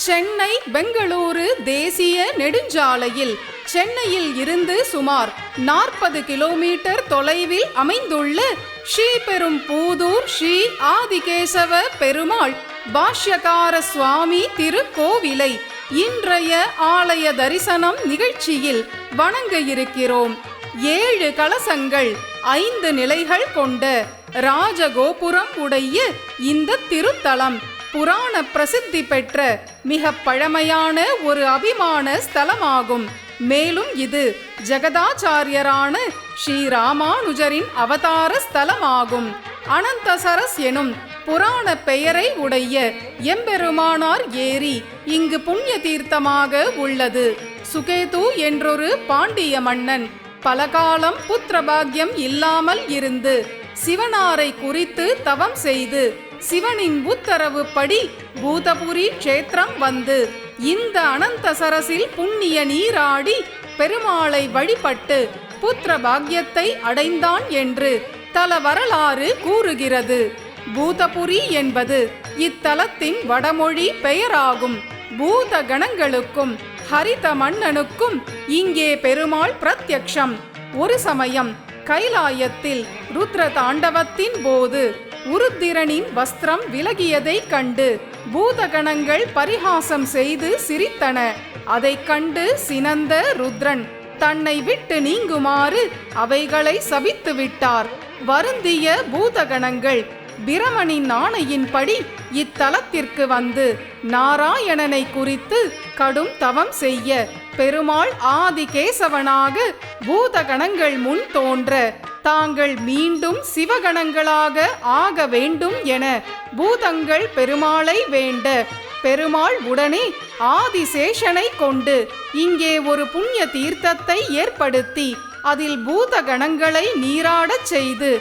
சென்னை பெங்களூரு தேசிய நெடுஞ்சாலையில் சென்னையில் இருந்து சுமார் 40 கிலோமீட்டர் தொலைவில் அமைந்துள்ள ஸ்ரீபெரும்புதூர் ஸ்ரீ ஆதிகேசவ பெருமாள் பாஷ்யகார சுவாமி திருக்கோவிலை இன்றைய ஆலய தரிசனம் நிகழ்ச்சியில் வணங்க இருக்கிறோம். 7 கலசங்கள் 5 நிலைகள் கொண்ட ராஜகோபுரம் உடைய இந்த திருத்தலம் புராண பிரசித்தி பெற்ற மிக பழமையான ஒரு அபிமான ஸ்தலமாகும். மேலும் இது ஜெகதாச்சாரியரான ஸ்ரீ ராமானுஜரின் அவதார ஸ்தலமாகும். அனந்தசரஸ் எனும் புராண பெயரை உடைய எம்பெருமானார் ஏரி இங்கு புண்ணிய தீர்த்தமாக உள்ளது. சுகேது என்றொரு பாண்டிய மன்னன் பலகாலம் புத்திரபாகியம் இல்லாமல் இருந்து சிவனாரை குறித்து தவம் செய்து சிவனின் உத்தரவு படி பூதபுரி க்ஷேத்திரம் வந்து இந்த அனந்தசரஸில் புண்ணிய நீராடி பெருமாளை வழிபட்டு புத்திர பாக்கியத்தை அடைந்தான் என்று தல வரலாறு கூறுகிறது. பூதபுரி என்பது இத்தலத்தின் வடமொழி பெயராகும். பூத கணங்களுக்கும் ஹரித மன்னனுக்கும் இங்கே பெருமாள் பிரத்யக்ஷம். ஒரு சமயம் கைலாயத்தில் ருத்ர தாண்டவத்தின் போது உருத்திரனின் வஸ்திரம் விலகியதை கண்டு பூதகணங்கள் பரிகாசம் செய்து சிரித்தன. அதை கண்டு சினந்த ருத்ரன் தன்னை விட்டு நீங்குமாறு அவைகளை சபித்து விட்டார். வருந்திய பூதகணங்கள் பிரமனின் ஆணையின்படி இத்தலத்திற்கு வந்து நாராயணனை குறித்து கடும் தவம் செய்ய பெருமாள் ஆதிகேசவனாக பூதகணங்கள் முன் தோன்ற தாங்கள் மீண்டும் சிவகணங்களாக ஆக வேண்டும் என பூதங்கள் பெருமாளை வேண்ட பெருமாள் உடனே ஆதிசேஷனை கொண்டு இங்கே ஒரு புண்ணிய தீர்த்தத்தை ஏற்படுத்தி அதில் பூதகணங்களை நீராடச் செய்து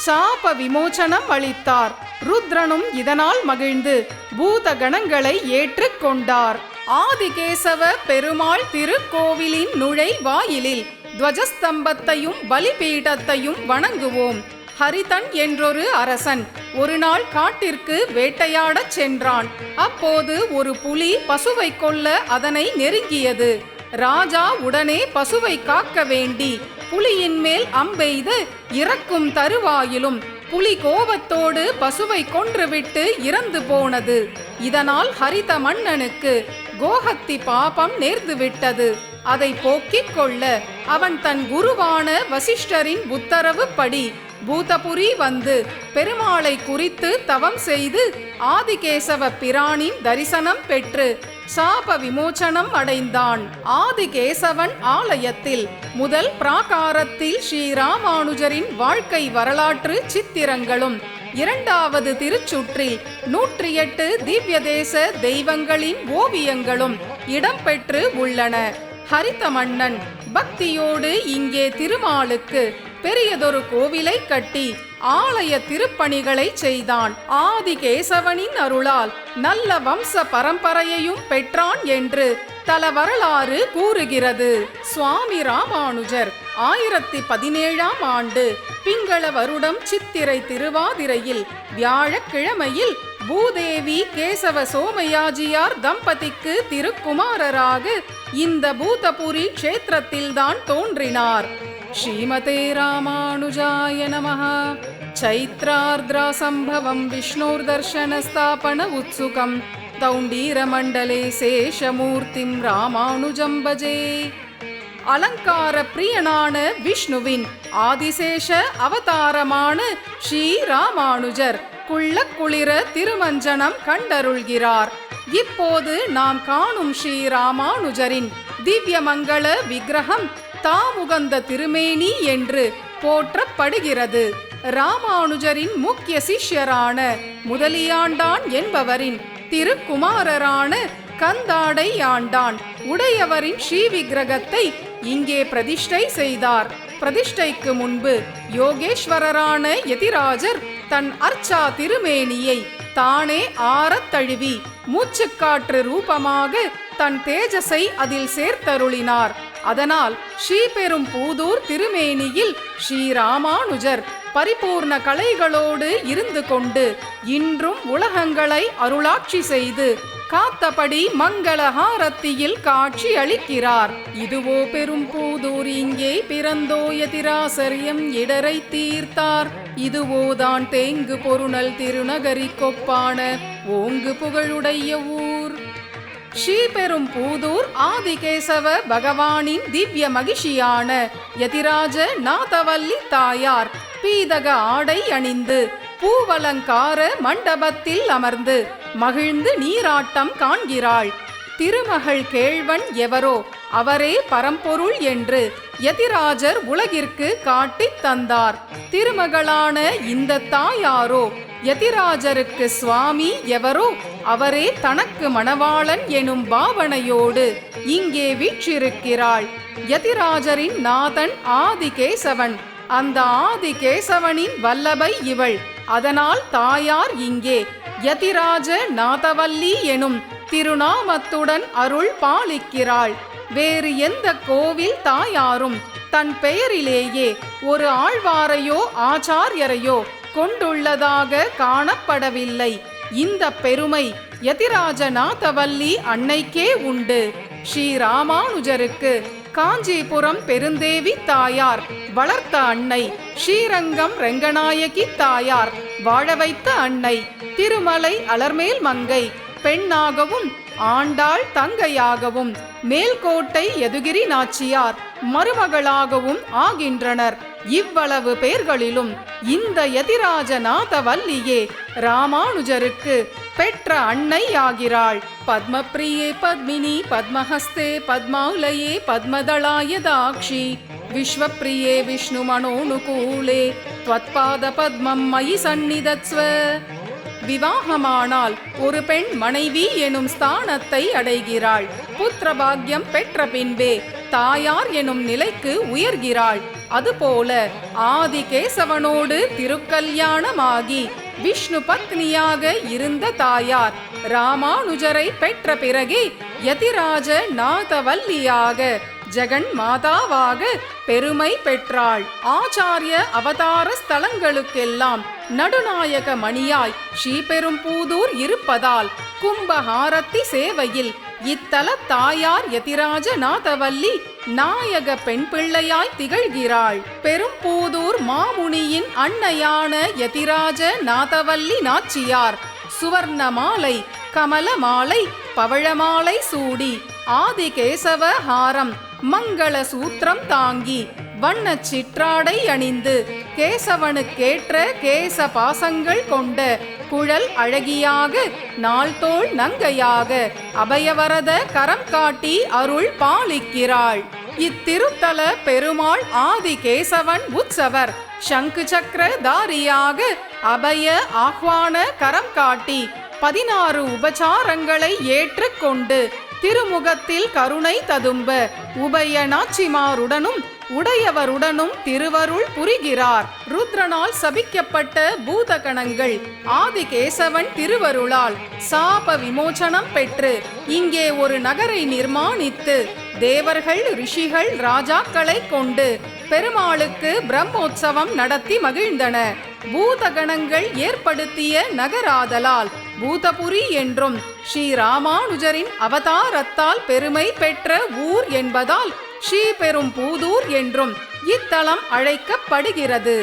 சாப விமோசனம் அளித்தார். ருத்ரனும் இதனால் மகிழ்ந்து பூதகணங்களை ஏற்றுக்கொண்டார். ஆதிகேசவ பெருமாள் திருக்கோவிலின் நுழைவாயிலில் துவஜஸ்தம்பத்தையும் பலிபீடத்தையும் வணங்குவோம். ஹரிதன் என்றொரு அரசன் ஒரு நாள் காட்டிற்கு வேட்டையாடச் சென்றான். அப்போது ஒரு புலி பசுவை கொல்ல அதனை நெருங்கியது. ராஜா உடனே பசுவை காக்க வேண்டி புலியின் மேல் அம்பெய்து இறக்கும் தருவாயிலும் புலி கோபத்தோடு பசுவை கொன்றுவிட்டு இறந்து போனது. இதனால் ஹரித மன்னனுக்கு கோஹத்தி பாபம் நேர்ந்துவிட்டது. அதை போக்கிக் கொள்ள அவன் தன் குருவான வசிஷ்டரின் உத்தரவு படி பூதபுரி வந்து பெருமாளை குறித்து தவம் செய்து ஆதிகேசவ பிரானின் தரிசனம் பெற்று சாப விமோசனம் அடைந்தான். ஆதிகேசவன் ஆலயத்தில் முதல் பிராகாரத்தில் ஸ்ரீராமானுஜரின் வாழ்க்கை வரலாற்று சித்திரங்களும், இரண்டாவது திருச்சுற்றில் 108 திவ்ய தேச தெய்வங்களின் ஓவியங்களும் இடம்பெற்று உள்ளன. ஹரித மன்னன் பக்தியோடு இங்கே திருமாலுக்கு பெரியதொரு கோவிலை கட்டி ஆலய திருப்பணிகளை செய்தான். ஆதிகேசவனின் அருளால் நல்ல வம்ச பரம்பரையையும் பெற்றான் என்று தல வரலாறு கூறுகிறது. சுவாமி ராமானுஜர் 1017ஆம் ஆண்டு பிங்கள வருடம் சித்திரை திருவாதிரையில் வியாழக்கிழமையில் பூதேவி கேசவ சோமயாஜியார் தம்பதிக்கு திருக்குமாரராக இந்த பூதபுரி க்ஷேத்திரத்தில்தான் தோன்றினார். ஸ்ரீமதே ராமானுஜாய நமஹ. சைத்ரார்த்ரா சம்பவம் விஷ்ணோர்தர்ஷன ஸ்தாபன உத்சுகம் தௌண்டீரமண்டலே சேஷமூர்த்திம் ராமானுஜம் பஜே. அலங்கார பிரியனான விஷ்ணுவின் ஆதிசேஷ அவதாரமான ஸ்ரீ ராமானுஜர் குள்ள குளிர திருமஞ்சனம் கண்டருள்கிறார். இப்போது நாம் காணும் ஸ்ரீ ராமானுஜரின் திவ்யமங்கள விக்கிரகம் தாமுகந்த திருமேனி என்று போற்றப்படுகிறது. ராமானுஜரின் முக்கிய சிஷ்யரான முதலியாண்டான் என்பவரின் திருக்குமாரரான கந்தாடை ஆண்டான் உடையவரின் ஸ்ரீ விக்கிரகத்தை இங்கே பிரதிஷ்டை செய்தார். பிரதிஷ்டைக்கு முன்பு யோகேஸ்வரரான யதிராஜர் தன் அர்ச்சா திருமேனியை தானே ஆறத் தழுவி மூச்சுக்காற்று ரூபமாக தன் தேஜஸை அதில் சேர்த்தருளினார். அதனால் ஸ்ரீபெரும்புதூர் திருமேனியில் ஸ்ரீராமானுஜர் பரிபூர்ண கலைகளோடு இருந்து கொண்டு இன்றும் உலகங்களை அருளாட்சி செய்து காத்தபடி மங்களஹாரத்தியில் காட்சி அளிக்கிறார். இதுவோ பெரும் பூதூர், இங்கே பிறந்தோ யதிராசரியம் இடரை தீர்த்தார். இதுவோதான் தேங்கு பொருணல் திருநகரி கொப்பான ஓங்கு புகழுடைய ஊர். ஸ்ரீபெரும் பூதூர் ஆதிகேசவ பகவானின் திவ்ய மகிஷியான யதிராஜ நாதவல்லி தாயார் பீதக ஆடை அணிந்து பூவலங்கார மண்டபத்தில் அமர்ந்து மகிழ்ந்து நீராட்டம் காண்கிறாள். திருமகள் கேழ்வன் எவரோ அவரே பரம்பொருள் என்று யதிராஜர் உலகிற்கு காட்டித் தந்தார். திருமகளான இந்த தாயாரோ யதிராஜருக்கு சுவாமி எவரோ அவரே தனக்கு மணவாளன் எனும் பாவனையோடு இங்கே வீற்றிருக்கிறாள். யதிராஜரின் நாதன் ஆதிகேசவன், அந்த ஆதிகேசவனின் வல்லபை இவள். அதனால் தாயார் இங்கே யதிராஜ நாதவல்லி எனும் திருநாமத்துடன் அருள் பாலிக்கிறாள். வேறு எந்த கோவில் தாயாரும் தன் பெயரிலேயே ஒரு ஆழ்வாரையோ ஆச்சாரியரையோ கொண்டுள்ளதாக காணப்படவில்லை. இந்த பெருமை யதிராஜநாதவல்லி அன்னைக்கே உண்டு. ஸ்ரீராமானுஜருக்கு காஞ்சிபுரம் பெருந்தேவி தாயார் வளர்த்த அன்னை, ஸ்ரீரங்கம் ரெங்கநாயகி தாயார் வாழ வைத்த அன்னை, திருமலை அலர்மேல் மங்கை பெண்ணாகவும் ஆண்டாள் தங்கையாகவும் மேல்கோட்டை யதுகிரி நாச்சியார் மருமகளாகவும் ஆகின்றனர். இவ்வளவு பேர்களிலும் இந்த யதிராஜநாதவல்லியே ராமானுஜருக்கு பெற்ற அன்னை ஆகிறாள். பத்மப்ரியே பத்மினி பத்மஹஸ்தே பத்மாலயே பத்மதளாய தாக்ஷி விஸ்வப்ரியே விஷ்ணு மனோனுகூலே த்வத்பாத பத்மம் மயி சந்நிதத்ஸ்வ. விவாகமானால் ஒரு பெண் மனைவி எனும் ஸ்தானத்தை அடைகிறாள். புத்திரபாக்கியம் பெற்ற பின்பே தாயார் எனும் நிலைக்கு உயர்கிறாள். அதுபோல ஆதிகேசவனோடு திருக்கல்யாணமாகி விஷ்ணு பத்னியாக இருந்த தாயார் ராமானுஜரை பெற்ற பிறகே யதிராஜ நாதவல்லியாக ஜெகன் மாதாவாக பெருமை பெற்றாள். ஆச்சாரிய அவதார ஸ்தலங்களுக்கெல்லாம் நடுநாயக மணியாய் ஸ்ரீபெரும்பூதூர் இருப்பதால் கும்பஹாரத்தி சேவையில் இத்தல தாயார் யதிராஜ நாதவல்லி நாயக பெண் பிள்ளையாய் திகழ்கிறாள். பெரும்பூதூர் மாமுனியின் அன்னையான யதிராஜ நாதவல்லி நாச்சியார் சுவர்ண மாலை, கமல மாலை, பவழமாலை சூடி ஆதிகேசவ ஹாரம் மங்கள சூத்திரம் தாங்கி வண்ணச் சிற்றாடை அணிந்து கேசவனுக்கேற்ற கேச பாசங்கள் கொண்ட குழல் அழகியாக நாள்தோள் நங்கையாக அபயவரத கரம் காட்டி அருள் பாலிக்கிறாள். இத்திருத்தல பெருமாள் ஆதிகேசவன் உற்சவர் சங்கு சக்கர தாரியாக அபய ஆஹ்வான கரம் காட்டி 16 உபசாரங்களை ஏற்றுக்கொண்டு திருமுகத்தில் கருணை ததும்ப உபய நாச்சிமாருடனும் உடையவருடனும் திருவருள் புரிகிறார். ருத்ரனால் சபிக்கப்பட்ட பூதகணங்கள் ஆதிகேசவன் திருவருளால் சாப விமோசனம் பெற்று இங்கே ஒரு நகரை நிர்மாணித்து தேவர்கள், ரிஷிகள், ராஜாக்களை கொண்டு பெருமாளுக்கு பிரம்மோற்சவம் நடத்தி மகிழ்ந்தன. பூதகணங்கள் ஏற்படுத்திய நகராதலால் பூதபுரி என்றும், ஸ்ரீராமானுஜரின் அவதாரத்தால் பெருமை பெற்ற ஊர் என்பதால் ஸ்ரீபெரும்பூதூர் என்றும் இத்தலம் அழைக்கப்படுகிறது.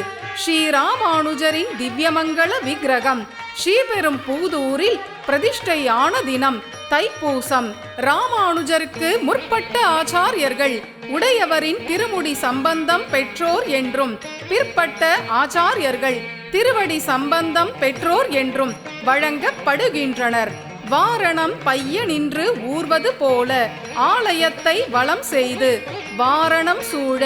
ஸ்ரீராமானுஜரின் திவ்யமங்கள விக்கிரகம் ஸ்ரீபெரும்பூதூரில் பிரதிஷ்டையான தினம் தைப்பூசம். ராமானுஜருக்கு முற்பட்ட ஆச்சாரியர்கள் உடையவரின் திருமுடி சம்பந்தம் பெற்றோர் என்றும், பிற்பட்ட ஆச்சாரியர்கள் திருவடி சம்பந்தம் பெற்றோர் என்றும் வழங்கப்படுகின்றனர். வாரணம் பைய நின்று ஊர்வது போல ஆலயத்தை வலம் செய்து வாரணம் சூழ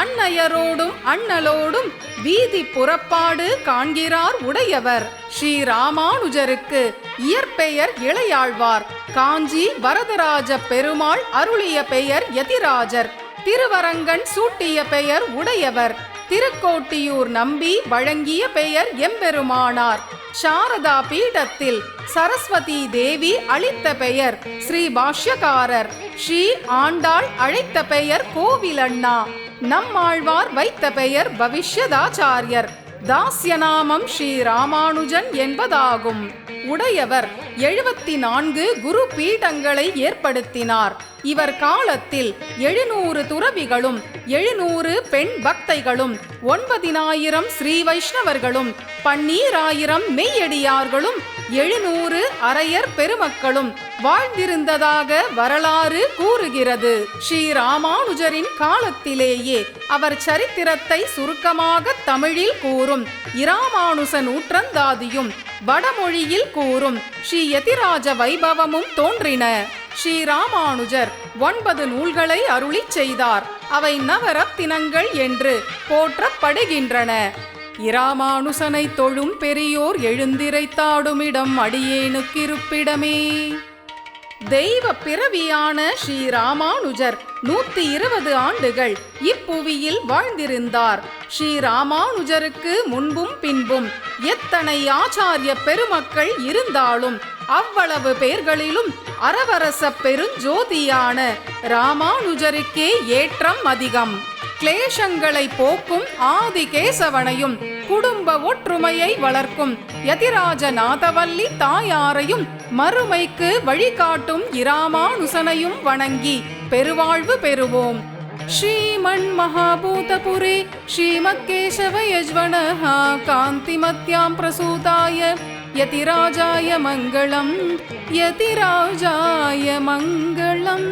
அன்னையரோடும் அண்ணலோடும் வீதி புறப்பாடு காண்கிறார் உடையவர். ஸ்ரீராமானுஜருக்கு இயற்பெயர் இளையாழ்வார். காஞ்சி வரதராஜ பெருமாள் அருளிய பெயர் யதிராஜர். திருவரங்கன் சூட்டிய பெயர் உடையவர். திருக்கோட்டியூர் நம்பி வழங்கிய பெயர் எம்பெருமானார். சாரதா பீடத்தில் சரஸ்வதி தேவி அளித்த பெயர் ஸ்ரீ பாஷ்யகாரர். ஸ்ரீ ஆண்டாள் அழைத்த பெயர் கோவிலண்ணா. நம்மாழ்வார் வைத்த பெயர் பவிஷ்யதாச்சாரியர். தாஸ்யநாமம் ஸ்ரீ ராமானுஜன் என்பதாகும். உடையவர் 74 குரு பீடங்களை ஏற்படுத்தினார். இவர் காலத்தில் 700 துறவிகளும் 700 பெண் பக்தைகளும் 9000 ஸ்ரீ வைஷ்ணவர்களும் 12000 மெய்யடியார்களும் 700 அரையர் பெருமக்களும் வாழ்ந்திருந்ததாக வரலாறு கூறுகிறது. ஸ்ரீ ராமானுஜரின் காலத்திலேயே அவர் சரித்திரத்தை சுருக்கமாக தமிழில் கூறும் இராமானுச நூற்றந்தாதியும் வடமொழியில் கூறும் ஸ்ரீ யதிராஜ வைபவமும் தோன்றின. ஸ்ரீ ராமானுஜர் 9 நூல்களை அருளிச் செய்தார். அவை நவரத்தினங்கள் என்று போற்றப்படுகின்றன. இராமானுசனை தொழும் பெரியோர் எழுந்திரைத்தாடுமிடம் அடியேனுக்கிருப்பிடமே. தெய்வ பிறவியான ஸ்ரீ ராமானுஜர் 120 ஆண்டுகள் இப்புவியில் வாழ்ந்திருந்தார். ஸ்ரீ ராமானுஜருக்கு முன்பும் பின்பும் எத்தனை ஆச்சாரிய பெருமக்கள் இருந்தாலும் அவ்வளவு பேர்களிலும் அரவரச பெருஞ்சோதியான ராமானுஜருக்கே ஏற்றம் அதிகம். கிளேசங்களை போக்கும் ஆதிகேசவனையும் குடும்ப ஒற்றுமையை வளர்க்கும் யதிராஜ நாதவல்லி தாயாரையும் மறுமைக்கு வழிகாட்டும் இராமானுசனையும் வணங்கி பெருவாழ்வு பெறுவோம். ஸ்ரீமன் மகாபூதபுரே ஸ்ரீமத்கேசவ யஜ்வனஹ காந்திமத்யாம் பிரசூதாய யதிராஜாய மங்களம் யதிராஜாய மங்களம்.